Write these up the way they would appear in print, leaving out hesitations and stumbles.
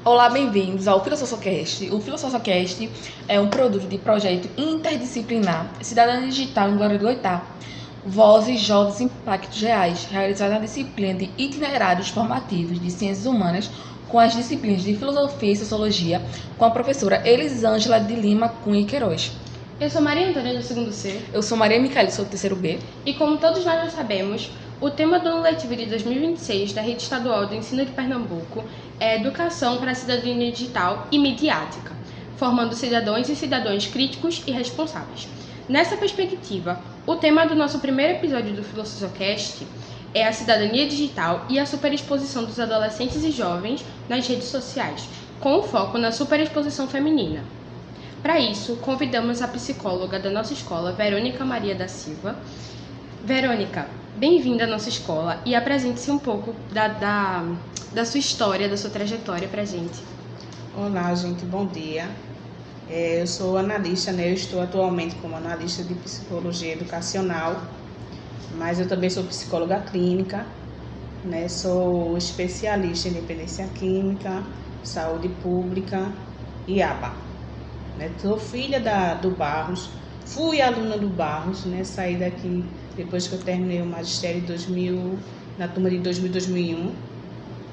Olá, bem-vindos ao FilosofCast. O FilosofCast é um produto de projeto interdisciplinar Cidadania Digital em Glória do Goitá. Vozes, Jovens e Impactos Reais, realizado na disciplina de Itinerários Formativos de Ciências Humanas com as disciplinas de Filosofia e Sociologia, com a professora Elisângela de Lima Cunha e Queiroz. Eu sou Maria Antônia do 2º C. Eu sou Maria Micaela, sou do 3º B. E como todos nós já sabemos, o tema do ano letivo de 2026 da Rede Estadual do Ensino de Pernambuco é Educação para a Cidadania Digital e Midiática, formando cidadãos e cidadãs críticos e responsáveis. Nessa perspectiva, o tema do nosso primeiro episódio do FilosofCast é a cidadania digital e a superexposição dos adolescentes e jovens nas redes sociais, com foco na superexposição feminina. Para isso, convidamos a psicóloga da nossa escola, Verônica Maria da Silva. Verônica, bem-vinda à nossa escola e apresente-se um pouco da sua história, da sua trajetória para a gente. Olá, gente, bom dia. Eu sou analista, né? Eu estou atualmente como analista de psicologia educacional, mas eu também sou psicóloga clínica, né? Sou especialista em dependência química, saúde pública e ABA. Né? Sou filha do Barros, fui aluna do Barros, né? Saí daqui depois que eu terminei o magistério na turma de 2000-2001,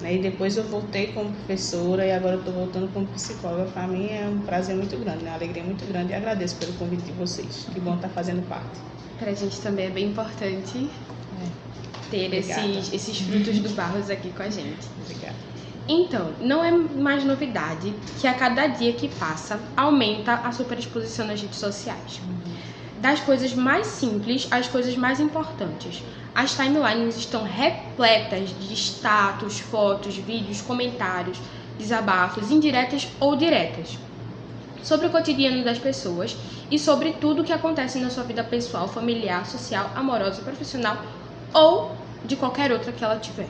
né? E depois eu voltei como professora e agora eu estou voltando como psicóloga. Para mim é um prazer muito grande, né? Uma alegria muito grande e agradeço pelo convite de vocês. Que bom estar fazendo parte. Para a gente também é bem importante ter esses frutos do Barros aqui com a gente. Obrigada. Então, não é mais novidade que a cada dia que passa, aumenta a superexposição nas redes sociais. Das coisas mais simples às coisas mais importantes. As timelines estão repletas de status, fotos, vídeos, comentários, desabafos, indiretas ou diretas, sobre o cotidiano das pessoas e sobre tudo o que acontece na sua vida pessoal, familiar, social, amorosa, profissional ou de qualquer outra que ela tiver.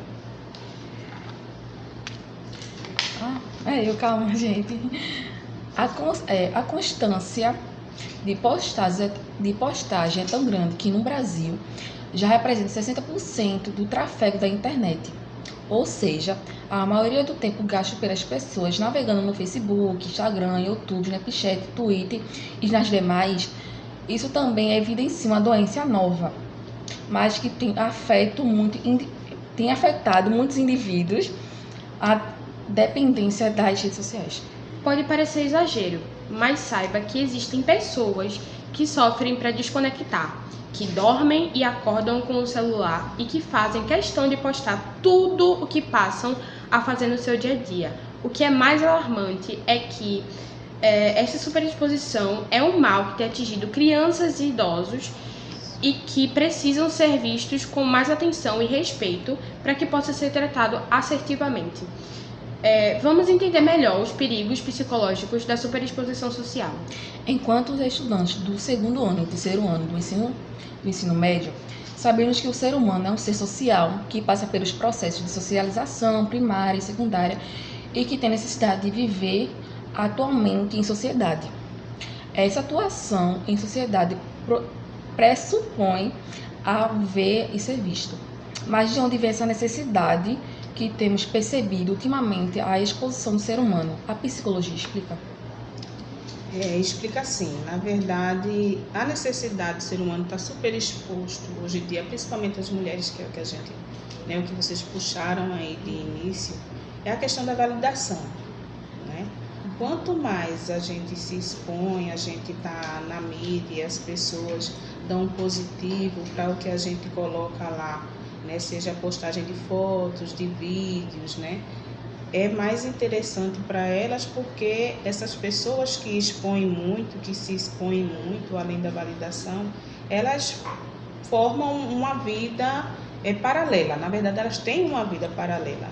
Calma, gente. A constância de postagem é tão grande que no Brasil já representa 60% do tráfego da internet. Ou seja, a maioria do tempo gasto pelas pessoas navegando no Facebook, Instagram, YouTube, Snapchat, Twitter e nas demais, isso também evidencia uma doença nova, mas que tem afetado muitos indivíduos a dependência das redes sociais. Pode parecer exagero, mas saiba que existem pessoas que sofrem para desconectar, que dormem e acordam com o celular e que fazem questão de postar tudo o que passam a fazer no seu dia a dia. O que é mais alarmante é que essa superexposição é um mal que tem atingido crianças e idosos e que precisam ser vistos com mais atenção e respeito para que possa ser tratado assertivamente. Vamos entender melhor os perigos psicológicos da superexposição social. Enquanto os estudantes do 2º ano e 3º ano do ensino médio, sabemos que o ser humano é um ser social que passa pelos processos de socialização primária e secundária e que tem necessidade de viver atualmente em sociedade. Essa atuação em sociedade pressupõe a ver e ser visto. Mas de onde vem essa necessidade que temos percebido ultimamente a exposição do ser humano? A psicologia explica? Explica assim, na verdade, a necessidade do ser humano está super exposto hoje em dia, principalmente as mulheres, que é o que a gente, né, o que vocês puxaram aí de início, é a questão da validação, né? Quanto mais a gente se expõe, a gente está na mídia, as pessoas dão um positivo para o que a gente coloca lá, né, seja postagem de fotos, de vídeos, né, é mais interessante para elas porque essas pessoas que expõem muito, que se expõem muito, além da validação, elas formam uma vida paralela. Na verdade, elas têm uma vida paralela,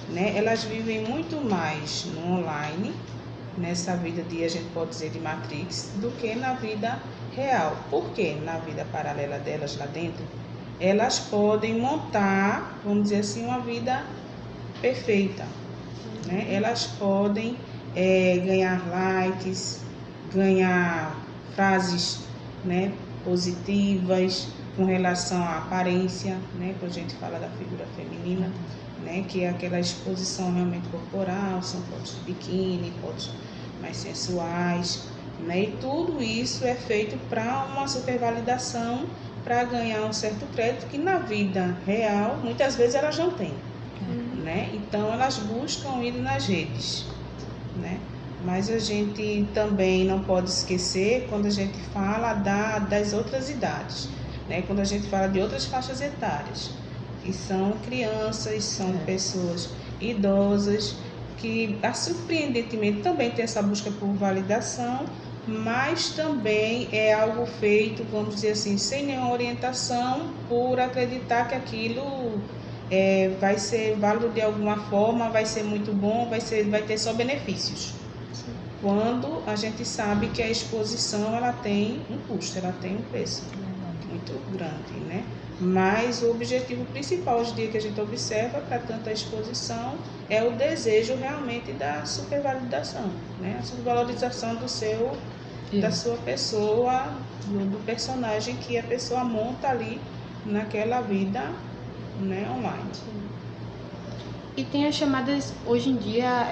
né? Elas vivem muito mais no online, nessa vida a gente pode dizer de Matrix, do que na vida real. Por quê? Na vida paralela delas lá dentro, elas podem montar, vamos dizer assim, uma vida perfeita, né? Elas podem ganhar likes, ganhar frases, né, positivas com relação à aparência, né, quando a gente fala da figura feminina. né, que é aquela exposição realmente corporal, são fotos de biquíni, fotos mais sensuais, né, e tudo isso é feito para uma supervalidação, para ganhar um certo crédito que na vida real, muitas vezes elas não têm, né, então elas buscam ir nas redes, né, mas a gente também não pode esquecer quando a gente fala das outras idades, né, quando a gente fala de outras faixas etárias, que são crianças, são pessoas idosas, que surpreendentemente também tem essa busca por validação, mas também é algo feito, vamos dizer assim, sem nenhuma orientação, por acreditar que aquilo vai ser válido de alguma forma, vai ser muito bom, vai ter só benefícios. Quando a gente sabe que a exposição ela tem um custo, ela tem um preço muito grande, né? Mas o objetivo principal hoje em dia que a gente observa para tanta exposição é o desejo realmente da supervalidação, né? A supervalorização da sua pessoa, do personagem que a pessoa monta ali naquela vida, né, online. E tem as chamadas, hoje em dia,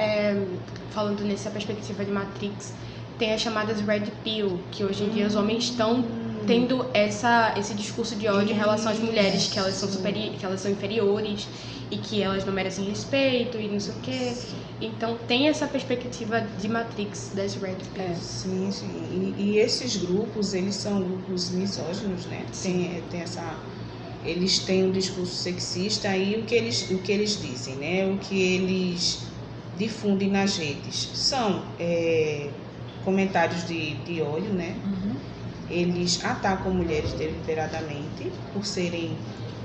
falando nessa perspectiva de Matrix, tem as chamadas Red Pill, que hoje em dia os homens estão tendo esse discurso de ódio em relação às mulheres, que elas são inferiores e que elas não merecem respeito e não sei o quê. Então tem essa perspectiva de Matrix das Red Pill. Sim, sim. E esses grupos, eles são grupos misóginos, né? Eles têm um discurso sexista e o que eles dizem, né? O que eles difundem nas redes são comentários de ódio, né? Eles atacam mulheres deliberadamente por serem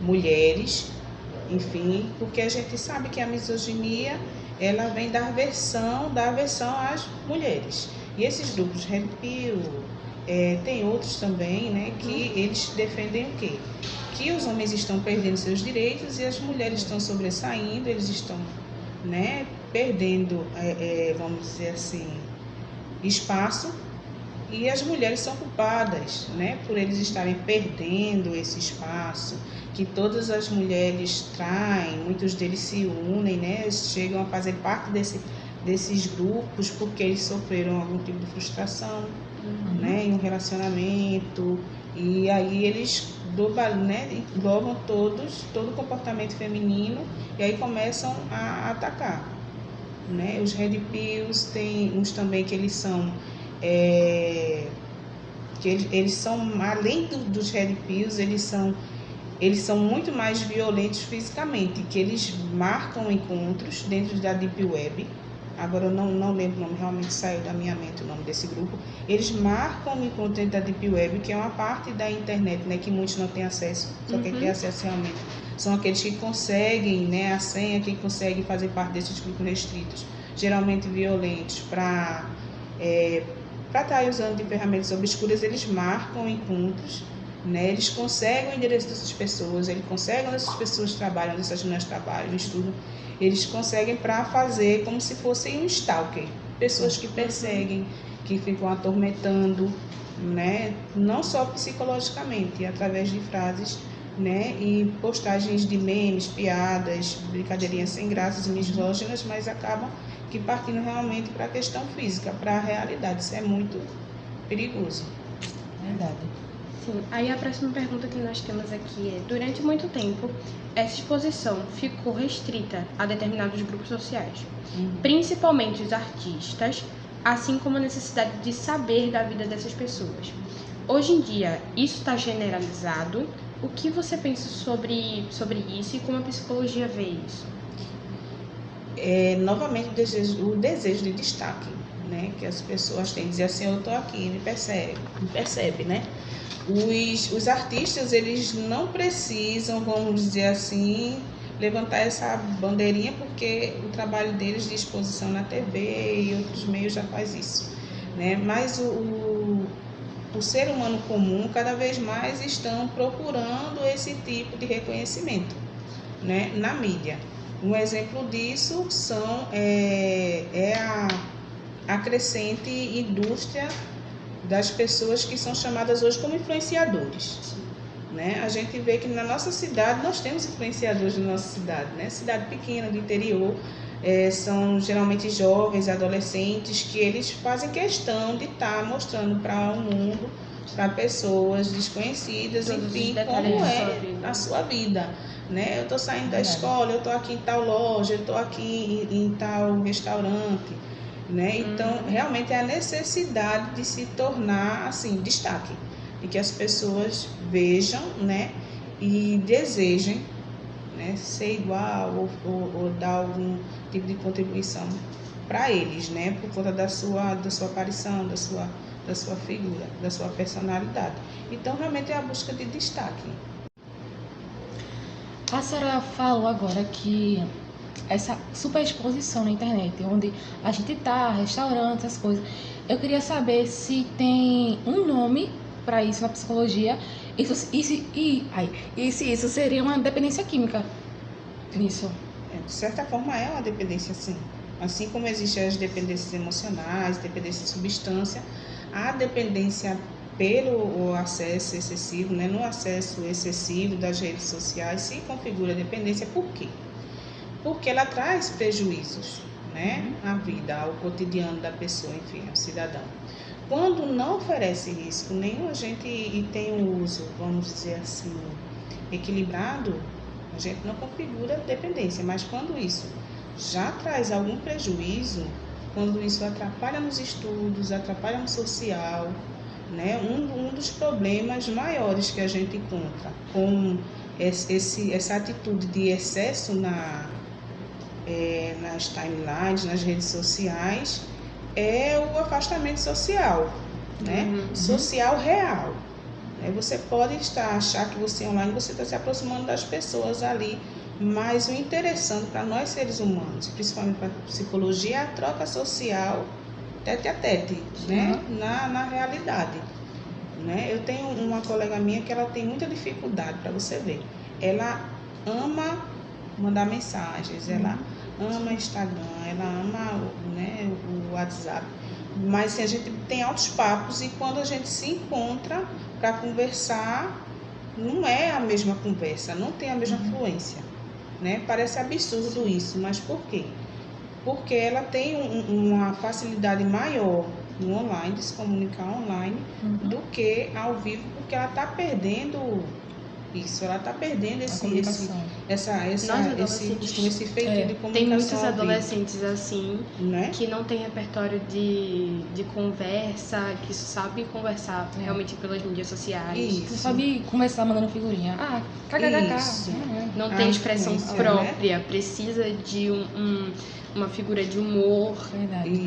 mulheres, enfim, porque a gente sabe que a misoginia ela vem da aversão às mulheres. E esses grupos Red Pill, tem outros também, né, que eles defendem o quê? Que os homens estão perdendo seus direitos e as mulheres estão sobressaindo, eles estão, né, perdendo, vamos dizer assim, espaço. E as mulheres são culpadas, né, por eles estarem perdendo esse espaço, que todas as mulheres traem, muitos deles se unem, né, chegam a fazer parte desses grupos porque eles sofreram algum tipo de frustração, né, em um relacionamento, e aí eles englobam todo o comportamento feminino e aí começam a atacar, né. Os Red Pills, tem uns também que eles são eles são, além dos Red Pills, eles são muito mais violentos fisicamente, que eles marcam encontros dentro da Deep Web. Agora eu não lembro o nome, realmente saiu da minha mente o nome desse grupo. Eles marcam um encontro dentro da Deep Web, que é uma parte da internet, né, que muitos não têm acesso, só quem tem acesso realmente são aqueles que conseguem, né, a senha, que conseguem fazer parte desses grupos restritos, geralmente violentos, para estar usando de ferramentas obscuras. Eles marcam encontros, né? Eles conseguem o endereço dessas pessoas, eles conseguem onde essas pessoas trabalham, onde essas mulheres trabalham, estudam. Eles conseguem para fazer como se fossem um stalker, pessoas que perseguem, que ficam atormentando, né? Não só psicologicamente, através de frases, né, e postagens de memes, piadas, brincadeirinhas sem graças, misóginas, mas acabam que partindo realmente para a questão física, para a realidade. Isso é muito perigoso. Verdade. Sim, aí a próxima pergunta que nós temos aqui é: durante muito tempo, essa exposição ficou restrita a determinados grupos sociais, principalmente os artistas, assim como a necessidade de saber da vida dessas pessoas. Hoje em dia, isso está generalizado. O que você pensa sobre isso e como a psicologia vê isso? Novamente, o desejo de destaque, né, que as pessoas têm, dizer assim, eu estou aqui, me percebe, né? Os artistas, eles não precisam, vamos dizer assim, levantar essa bandeirinha, porque o trabalho deles de exposição na TV e outros meios já faz isso, né? Mas o ser humano comum, cada vez mais estão procurando esse tipo de reconhecimento, né, na mídia. Um exemplo disso é a crescente indústria das pessoas que são chamadas hoje como influenciadores, né? A gente vê que na nossa cidade nós temos influenciadores da nossa cidade, né? Cidade pequena, do interior, são geralmente jovens, adolescentes, que eles fazem questão de estar mostrando para o mundo, para pessoas desconhecidas, enfim, como é a sua vida, né? Eu estou saindo da escola, eu estou aqui em tal loja, eu estou aqui em tal restaurante, né? Então, realmente é a necessidade de se tornar, assim, destaque, e que as pessoas vejam, né? E desejem, né, ser igual ou dar algum tipo de contribuição para eles, né, por conta da sua aparição, da sua figura, da sua personalidade. Então, realmente é a busca de destaque. A senhora falou agora que essa superexposição na internet, onde a gente tá, restaurantes, essas coisas. Eu queria saber se tem um nome para isso na psicologia, e se isso seria uma dependência química. Isso. De certa forma é uma dependência, sim. Assim como existem as dependências emocionais, dependência de substância, a dependência pelo acesso excessivo, né, no acesso excessivo das redes sociais, se configura dependência. Por quê? Porque ela traz prejuízos, né, à vida, ao cotidiano da pessoa, enfim, ao cidadão. Quando não oferece risco nenhum, a gente e tem um uso, vamos dizer assim, equilibrado, a gente não configura dependência. Mas quando isso já traz algum prejuízo, quando isso atrapalha nos estudos, atrapalha no social, né, um dos problemas maiores que a gente encontra com essa atitude de excesso nas timelines, nas redes sociais, é o afastamento social, né? Social real. Você pode achar que você online, você está se aproximando das pessoas ali, mas o interessante para nós seres humanos, principalmente para a psicologia, é a troca social tete a tete, né? Na realidade. Né? Eu tenho uma colega minha que ela tem muita dificuldade, para você ver. Ela ama mandar mensagens, ela ama Instagram, ela ama, né, o WhatsApp, mas assim, a gente tem altos papos e quando a gente se encontra para conversar, não é a mesma conversa, não tem a mesma fluência, né? Parece absurdo isso, mas por quê? Porque ela tem uma facilidade maior no online, de se comunicar online, do que ao vivo, porque ela está perdendo isso, ela está perdendo esse costume, esse feito de comunicação. Tem muitos adolescentes assim, né? Que não tem repertório de conversa, que sabe conversar realmente pelas mídias sociais. Isso. Que sabe conversar mandando figurinha. Isso. Não tem expressão própria, né? Precisa de uma figura de humor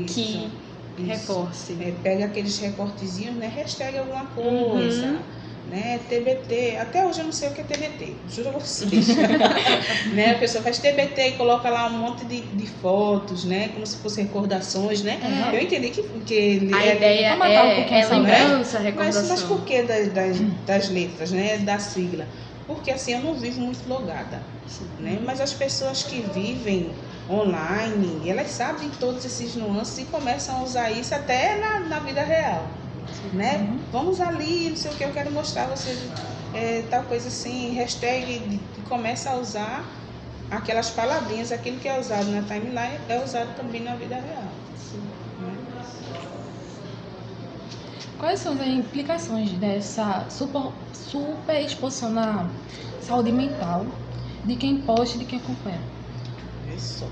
que reforce. Pega aqueles recortezinhos, né? Hashtag alguma coisa. Né, TBT, até hoje eu não sei o que é TBT, juro a vocês. Né, a pessoa faz TBT e coloca lá um monte de fotos, né, como se fossem recordações, né? Eu entendi que ele a ideia é lembrança, né? Recordação. Mas por que das letras, né, da sigla? Porque assim, eu não vivo muito logada, né? Mas as pessoas que vivem online, elas sabem todos esses nuances e começam a usar isso até na vida real. Né? Vamos ali, não sei o que, eu quero mostrar a vocês tal coisa assim, hashtag, e começa a usar aquelas palavrinhas, aquilo que é usado na timeline é usado também na vida real. Né? Quais são as implicações dessa superexposição na saúde mental de quem posta e de quem acompanha? Isso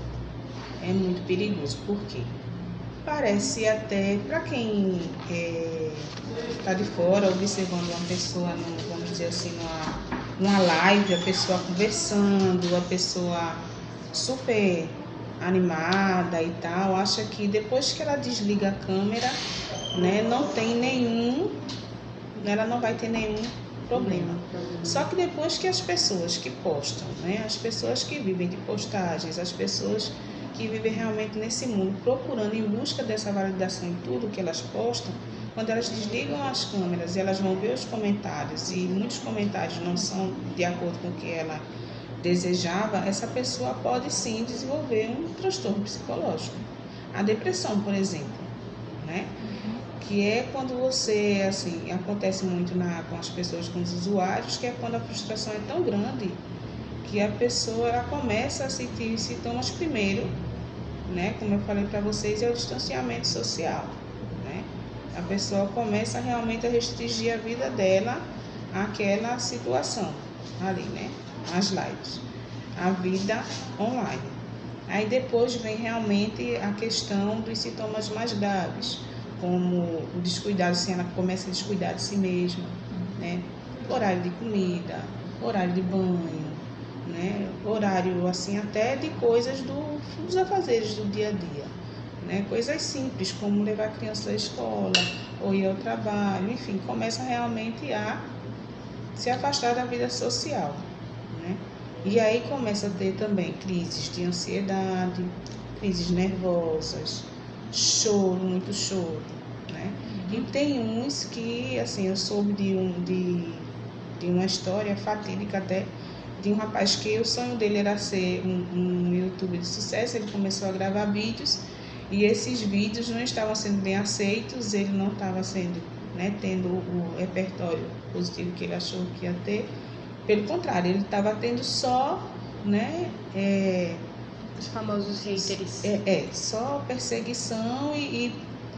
é muito perigoso, por quê? Parece até, para quem está de fora, observando uma pessoa, vamos dizer assim, numa live, a pessoa conversando, a pessoa super animada e tal, acha que depois que ela desliga a câmera, né, ela não vai ter nenhum problema. Só que depois que as pessoas que postam, né, as pessoas que vivem de postagens, as pessoas que vivem realmente nesse mundo, procurando em busca dessa validação em tudo que elas postam, quando elas desligam as câmeras e elas vão ver os comentários, e muitos comentários não são de acordo com o que ela desejava, essa pessoa pode sim desenvolver um transtorno psicológico. A depressão, por exemplo, né? que é quando você, assim, acontece muito com as pessoas, com os usuários, que é quando a frustração é tão grande que a pessoa ela começa a sentir sintomas primeiro, né? Como eu falei para vocês, é o distanciamento social, né? A pessoa começa realmente a restringir a vida dela àquela situação ali, né? As lives, a vida online. Aí depois vem realmente a questão dos sintomas mais graves, como o descuidado, assim, ela começa a descuidar de si mesma, né? Horário de comida, horário de banho, né? Horário, assim, até de coisas dos afazeres do dia a dia, né? Coisas simples, como levar a criança à escola, ou ir ao trabalho, enfim, começa realmente a se afastar da vida social, né? E aí começa a ter também crises de ansiedade, crises nervosas, choro, muito choro, né? E tem uns que, assim, eu soube de uma história fatídica até, de um rapaz que o sonho dele era ser um youtuber de sucesso. Ele começou a gravar vídeos e esses vídeos não estavam sendo bem aceitos, ele não estava sendo, né, tendo o repertório positivo que ele achou que ia ter. Pelo contrário, ele estava tendo só, né, Os famosos haters. só perseguição e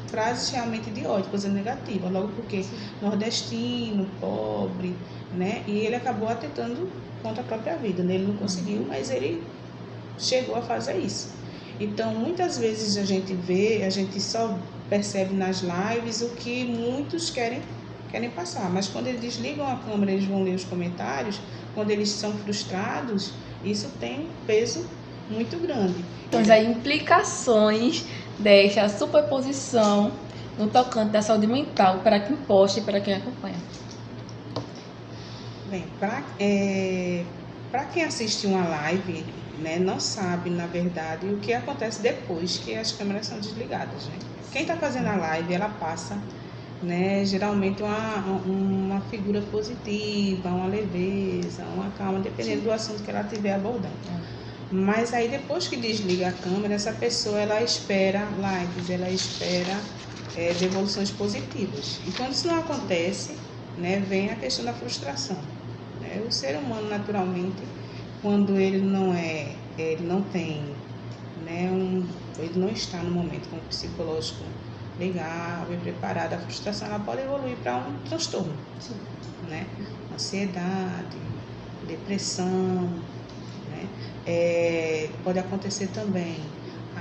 frases realmente de ódio, coisa negativa, logo porque nordestino, pobre, né, e ele acabou atentando contra a própria vida, né? Ele não conseguiu, mas ele chegou a fazer isso. Então, muitas vezes a gente só percebe nas lives o que muitos querem passar, mas quando eles desligam a câmera, eles vão ler os comentários, quando eles são frustrados, isso tem um peso muito grande. Então, as implicações desta superposição no tocante da saúde mental para quem posta e para quem acompanha. Bem, para quem assiste uma live, né, não sabe, na verdade, o que acontece depois que as câmeras são desligadas, né? Quem está fazendo a live, ela passa, né, geralmente uma figura positiva, uma leveza, uma calma, dependendo do assunto que ela estiver abordando. Mas aí depois que desliga a câmera, essa pessoa ela espera likes, ela espera devoluções positivas. E quando isso não acontece, né, vem a questão da frustração. Né? O ser humano, naturalmente, quando ele não tem, né, ele não está no momento com o psicológico legal e preparado, a frustração ela pode evoluir para um transtorno, né? Ansiedade, depressão, né? Pode acontecer também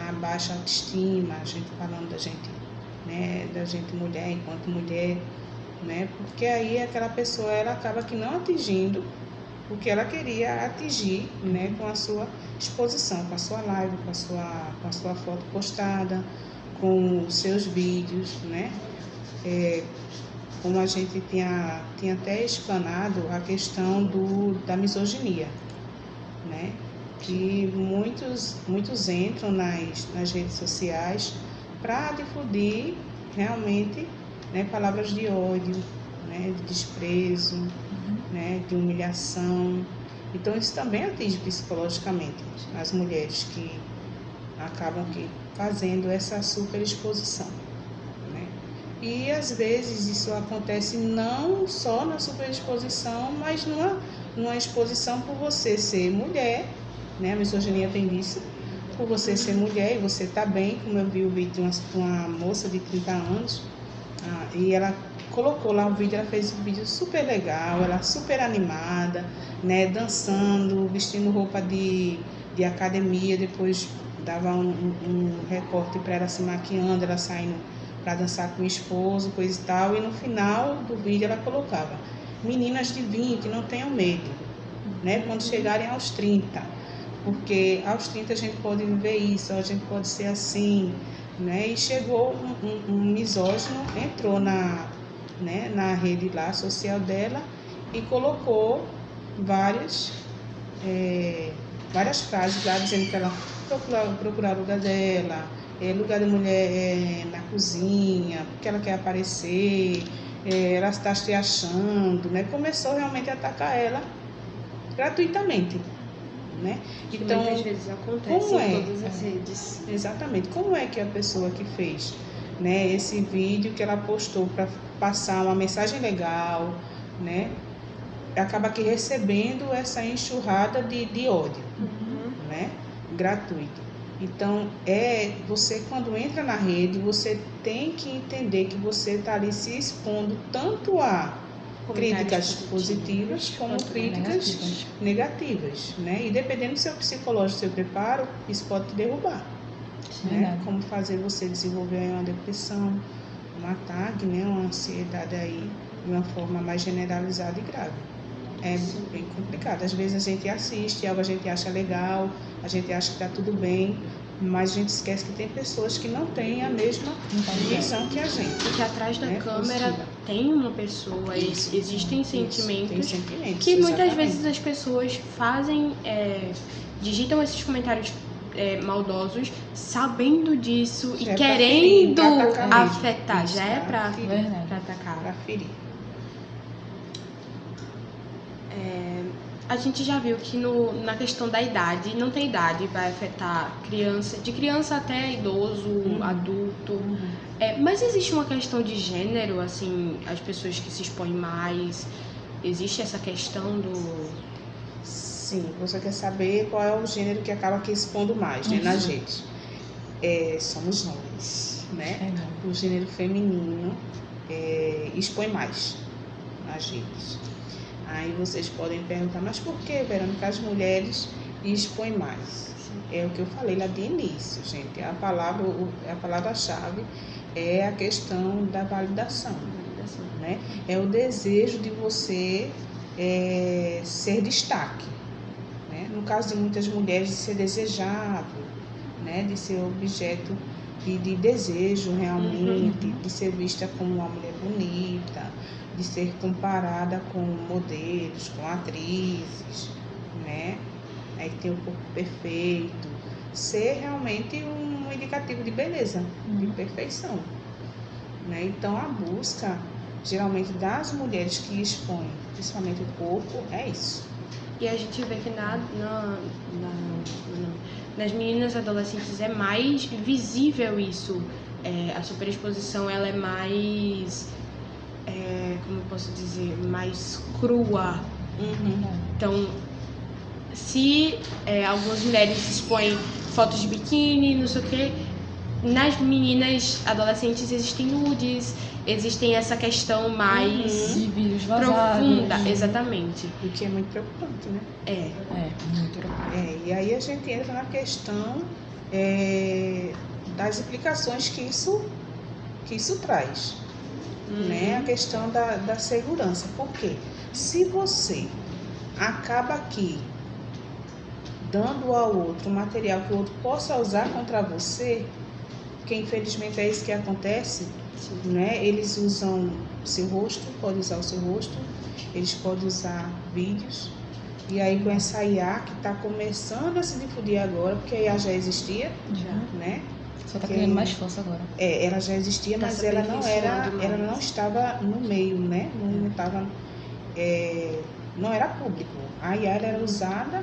a baixa autoestima, a gente falando da gente, né, da gente mulher enquanto mulher, né? Porque aí aquela pessoa ela acaba que não atingindo o que ela queria atingir, né, com a sua exposição, com a sua live, com a sua foto postada, com os seus vídeos, né? Como a gente tinha até explanado a questão da misoginia, né? Que muitos entram nas redes sociais para difundir realmente, né, palavras de ódio, né, de desprezo, né, de humilhação. Então isso também atinge psicologicamente as mulheres que acabam fazendo essa superexposição, né? E às vezes isso acontece não só na superexposição, mas numa exposição por você ser mulher, né? A misoginia tem disso, por você ser mulher e você tá bem, como eu vi o vídeo de uma moça de 30 anos, e ela colocou lá o vídeo, ela fez um vídeo super legal, ela super animada, né, dançando, vestindo roupa de academia, depois dava um recorte para ela se maquiando, ela saindo para dançar com o esposo, coisa e tal, e no final do vídeo ela colocava: meninas de 20, não tenham medo, né, quando chegarem aos 30, porque aos 30 a gente pode viver isso, a gente pode ser assim, né? E chegou um misógino, entrou na rede lá social dela e colocou várias frases lá dizendo que ela procurar o lugar dela, lugar da mulher na cozinha, porque ela quer aparecer, ela está se achando, né? Começou realmente a atacar ela gratuitamente, né? Então, muitas vezes acontece em todas as redes. Exatamente. Como é que a pessoa que fez né, esse vídeo que ela postou para passar uma mensagem legal, né, acaba aqui recebendo essa enxurrada de ódio, né, gratuito. Então, você quando entra na rede, você tem que entender que você está ali se expondo tanto a críticas positivas como críticas negativas, né? E dependendo do seu psicológico, do seu preparo, isso pode te derrubar, né? Como fazer você desenvolver uma depressão, um ataque, né? Uma ansiedade aí de uma forma mais generalizada e grave. É bem complicado. Às vezes a gente assiste algo, a gente acha legal, a gente acha que está tudo bem, mas a gente esquece que tem pessoas que não têm a mesma visão que a gente. Porque atrás da câmera possível. Tem uma pessoa, existem sentimentos, que exatamente. Muitas vezes as pessoas fazem, digitam esses comentários maldosos, sabendo disso e querendo afetar, já é para atacar. Para ferir. A gente já viu que na questão da idade, não tem idade, vai afetar criança, de criança até idoso, adulto. Mas existe uma questão de gênero, assim, as pessoas que se expõem mais, existe essa questão do... Sim, você quer saber qual é o gênero que acaba aqui expondo mais, né, na gente. Somos homens, né? O gênero feminino expõe mais na gente. Aí vocês podem perguntar, mas por que, Verônica, as mulheres expõem mais? É o que eu falei lá de início, gente. A palavra-chave é a questão da validação, né? É o desejo de você ser destaque, né? No caso de muitas mulheres, de ser desejável, né? De ser objeto de desejo realmente, de ser vista como uma mulher bonita, de ser comparada com modelos, com atrizes, né? Aí tem o corpo perfeito, ser realmente um indicativo de beleza, de perfeição, né? Então a busca, geralmente das mulheres que expõem, principalmente o corpo, é isso. E a gente vê que nas meninas adolescentes é mais visível isso, a superexposição ela é mais... como eu posso dizer, mais crua. Então, se algumas mulheres expõem fotos de biquíni, não sei o que, nas meninas adolescentes existem nudes, existem essa questão mais de vídeos vazados, profunda, exatamente. O que é muito preocupante, né? Muito preocupante. E aí a gente entra na questão das implicações que isso traz. Né? A questão da segurança. Porque se você acaba aqui dando ao outro um material que o outro possa usar contra você, que infelizmente é isso que acontece, né? Eles usam seu rosto, pode usar o seu rosto, eles podem usar vídeos, e aí com essa IA que está começando a se difundir agora, porque a IA já existia, né? Só está ganhando mais força agora. Ela já existia, mas ela não estava no meio, né? Não era público. A IA era usada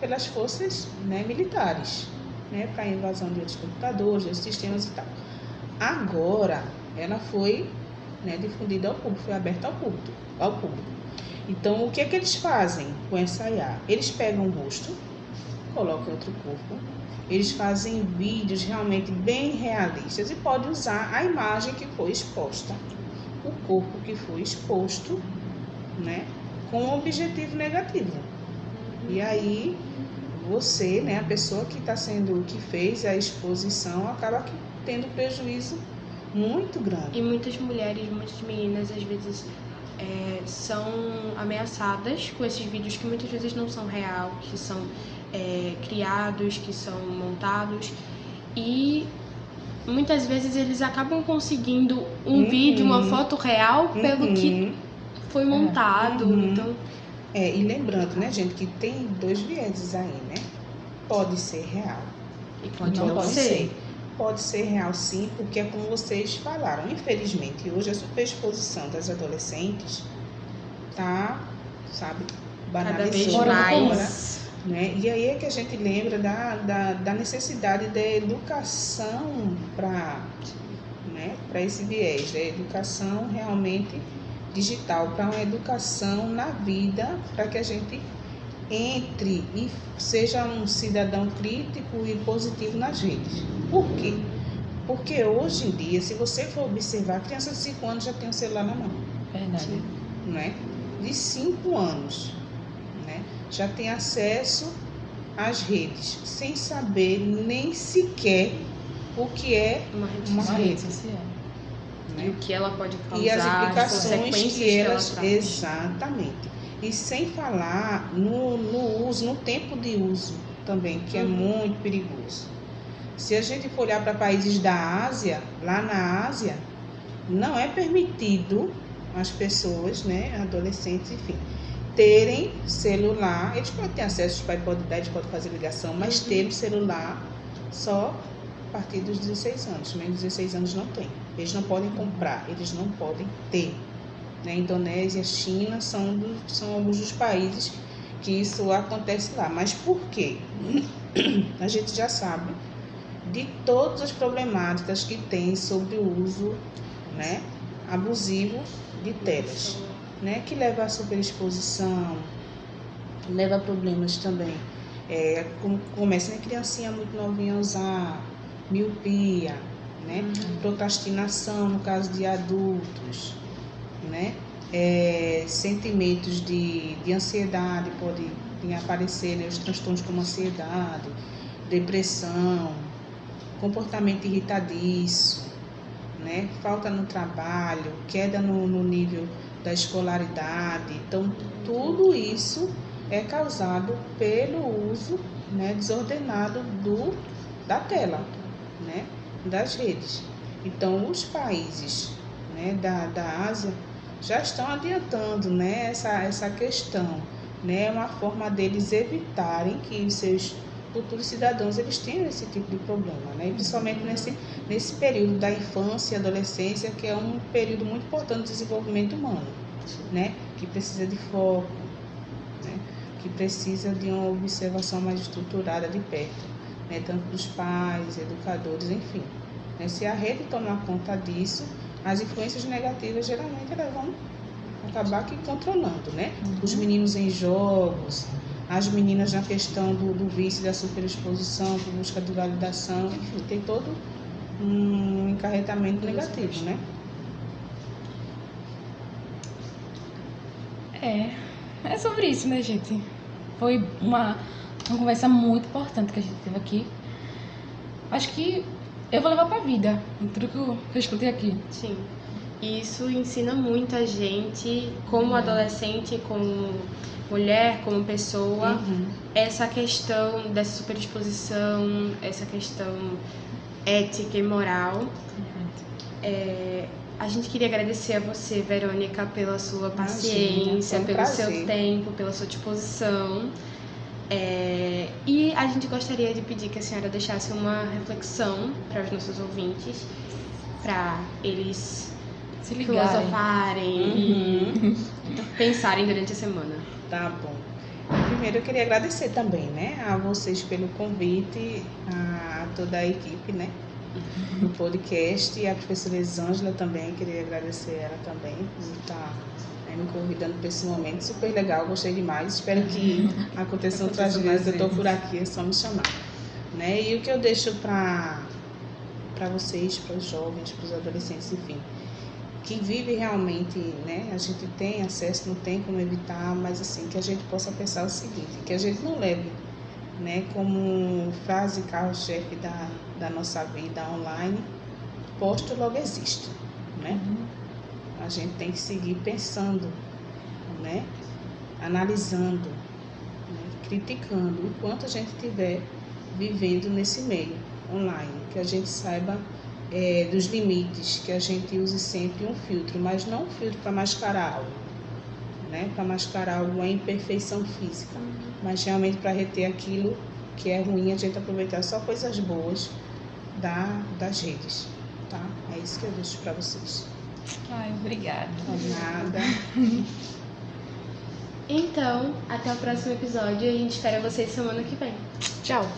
pelas forças, né, militares, né, para invasão de outros computadores, de outros sistemas e tal. Agora, ela foi, né, difundida ao público, foi aberta ao público. Então, o que é que eles fazem com essa IA? Eles pegam o rosto, colocam outro corpo, eles fazem vídeos realmente bem realistas e podem usar a imagem que foi exposta, o corpo que foi exposto, né, com um objetivo negativo. E aí você, né, a pessoa que fez a exposição acaba tendo prejuízo muito grande. E muitas mulheres, muitas meninas, às vezes são ameaçadas com esses vídeos que muitas vezes não são real, que são criados, que são montados, e muitas vezes eles acabam conseguindo um vídeo, uma foto real pelo que foi montado. Então... e lembrando, né, gente, que tem dois vieses aí, né? Pode ser real e pode não não ser. Pode ser real sim, porque é como vocês falaram. Infelizmente, hoje a superexposição das adolescentes tá, sabe, banalizou. Cada vez mais. né? E aí é que a gente lembra da necessidade da educação para, né, para esse viés, da educação realmente digital, para uma educação na vida, para que a gente entre e seja um cidadão crítico e positivo nas redes. Por quê? Porque hoje em dia, se você for observar, a criança de 5 anos já tem um celular na mão. Verdade. Né? De 5 anos, né? Já tem acesso às redes, sem saber nem sequer o que é uma rede social. Né? E o que ela pode causar, E as implicações que elas traz. Exatamente. E sem falar no uso, no tempo de uso também, que é muito perigoso. Se a gente for olhar para países da Ásia, lá na Ásia, não é permitido as pessoas, né, adolescentes, enfim, terem celular. Eles podem ter acesso, os pais podem dar, eles podem fazer ligação, mas ter um celular só a partir dos 16 anos. Menos de 16 anos não tem. Eles não podem comprar, eles não podem ter. Né? Indonésia, China são alguns dos países que isso acontece lá. Mas por quê? A gente já sabe de todas as problemáticas que tem sobre o uso, né, abusivo de telas, né, que leva à superexposição, leva a problemas também. Começa a criancinha muito novinha a usar, miopia, né, procrastinação no caso de adultos, né, sentimentos de ansiedade podem aparecer, né, os transtornos como ansiedade, depressão, comportamento irritadiço, né? Falta no trabalho, queda no nível da escolaridade. Então, tudo isso é causado pelo uso, né, desordenado da tela, né, das redes. Então, os países, né, da Ásia já estão adiantando, né, essa questão. Né? É uma forma deles evitarem que os seus futuros cidadãos eles tenham esse tipo de problema, né? E principalmente nesse período da infância e adolescência, que é um período muito importante do desenvolvimento humano, né? Que precisa de foco, né? Que precisa de uma observação mais estruturada de perto, né? Tanto dos pais, educadores, enfim. Né? Se a rede tomar conta disso, as influências negativas geralmente elas vão acabar aqui controlando, né? Os meninos em jogos, as meninas na questão do vício, da superexposição, por busca de validação, enfim, tem todo um encarretamento negativo, né? É sobre isso, né, gente? Foi uma conversa muito importante que a gente teve aqui. Acho que eu vou levar pra vida tudo que eu escutei aqui. Sim. Isso ensina muito a gente, como adolescente, como mulher, como pessoa, essa questão dessa superexposição, essa questão ética e moral. A gente queria agradecer a você, Verônica, pela sua paciência, pelo seu tempo, pela sua disposição. E a gente gostaria de pedir que a senhora deixasse uma reflexão para os nossos ouvintes, para eles se ligarem, filosofarem e pensarem durante a semana. Tá bom. Primeiro eu queria agradecer também, né, a vocês pelo convite, a toda a equipe, né, do podcast, e a professora Elisângela também, queria agradecer ela também por estar me convidando para esse momento, super legal, gostei demais, espero que aconteça outras vezes, eu estou por aqui, é só me chamar. Né? E o que eu deixo para vocês, para os jovens, para os adolescentes, enfim, que vive realmente, né? A gente tem acesso, não tem como evitar, mas assim, que a gente possa pensar o seguinte, que a gente não leve, né, como frase carro-chefe da nossa vida online, posto logo existe, né? A gente tem que seguir pensando, né? Analisando, né? Criticando, enquanto a gente estiver vivendo nesse meio online, que a gente saiba dos limites, que a gente use sempre um filtro, mas não um filtro para mascarar algo, né? Para mascarar alguma imperfeição física, mas realmente para reter aquilo que é ruim, a gente aproveitar só coisas boas das redes, tá? É isso que eu deixo para vocês. Ai, obrigada. Nada. Então, até o próximo episódio e a gente espera vocês semana que vem. Tchau!